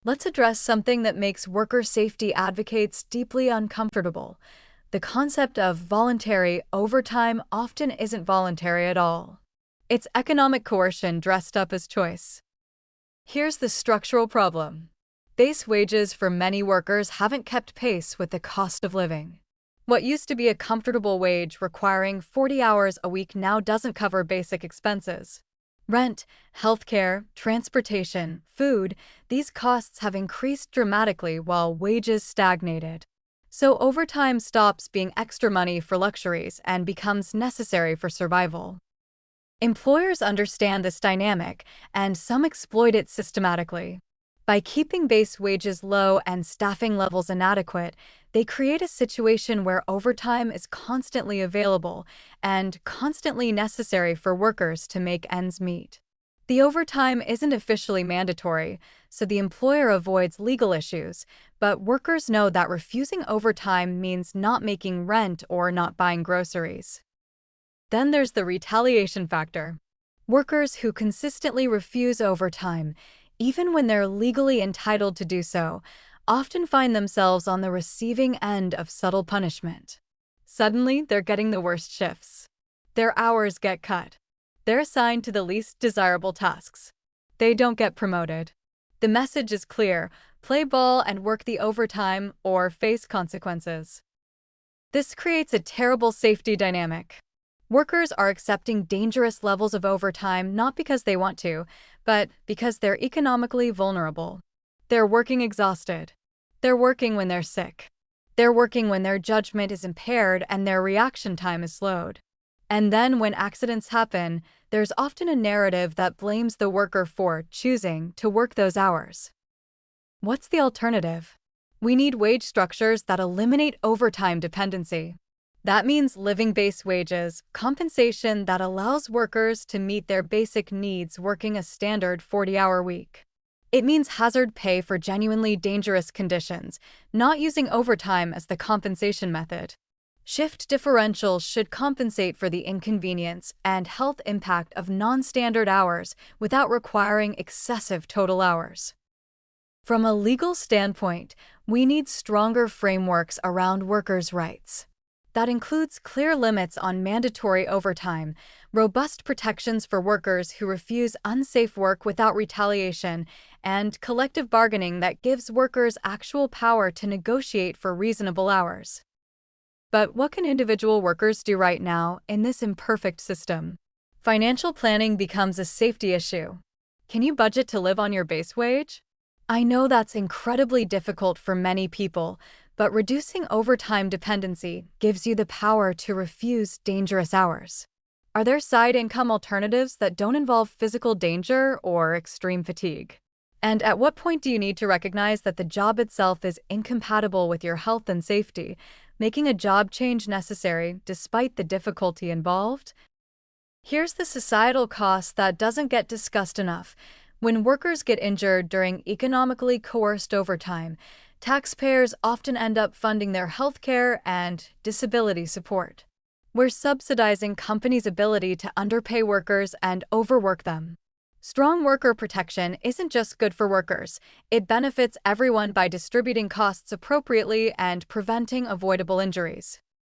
Let's address something that makes worker safety advocates deeply uncomfortable. The concept of voluntary overtime often isn't voluntary at all. It's economic coercion dressed up as choice. Here's the structural problem. Base wages for many workers haven't kept pace with the cost of living. What used to be a comfortable wage requiring 40 hours a week now doesn't cover basic expenses. Rent, healthcare, transportation, food, these costs have increased dramatically while wages stagnated. So overtime stops being extra money for luxuries and becomes necessary for survival. Employers understand this dynamic, and some exploit it systematically. By keeping base wages low and staffing levels inadequate, they create a situation where overtime is constantly available and constantly necessary for workers to make ends meet. The overtime isn't officially mandatory, so the employer avoids legal issues, but workers know that refusing overtime means not making rent or not buying groceries. Then there's the retaliation factor. Workers who consistently refuse overtime, even when they're legally entitled to do so, often find themselves on the receiving end of subtle punishment. Suddenly, they're getting the worst shifts. Their hours get cut. They're assigned to the least desirable tasks. They don't get promoted. The message is clear: play ball and work the overtime or face consequences. This creates a terrible safety dynamic. Workers are accepting dangerous levels of overtime not because they want to, but because they're economically vulnerable. They're working exhausted. They're working when they're sick. They're working when their judgment is impaired and their reaction time is slowed. And then when accidents happen, there's often a narrative that blames the worker for choosing to work those hours. What's the alternative? We need wage structures that eliminate overtime dependency. That means living base wages, compensation that allows workers to meet their basic needs working a standard 40-hour week. It means hazard pay for genuinely dangerous conditions, not using overtime as the compensation method. Shift differentials should compensate for the inconvenience and health impact of non-standard hours without requiring excessive total hours. From a legal standpoint, we need stronger frameworks around workers' rights. That includes clear limits on mandatory overtime, robust protections for workers who refuse unsafe work without retaliation, and collective bargaining that gives workers actual power to negotiate for reasonable hours. But what can individual workers do right now in this imperfect system? Financial planning becomes a safety issue. Can you budget to live on your base wage? I know that's incredibly difficult for many people, but reducing overtime dependency gives you the power to refuse dangerous hours. Are there side income alternatives that don't involve physical danger or extreme fatigue? And at what point do you need to recognize that the job itself is incompatible with your health and safety, making a job change necessary despite the difficulty involved? Here's the societal cost that doesn't get discussed enough. When workers get injured during economically coerced overtime, taxpayers often end up funding their healthcare and disability support. We're subsidizing companies' ability to underpay workers and overwork them. Strong worker protection isn't just good for workers, it benefits everyone by distributing costs appropriately and preventing avoidable injuries.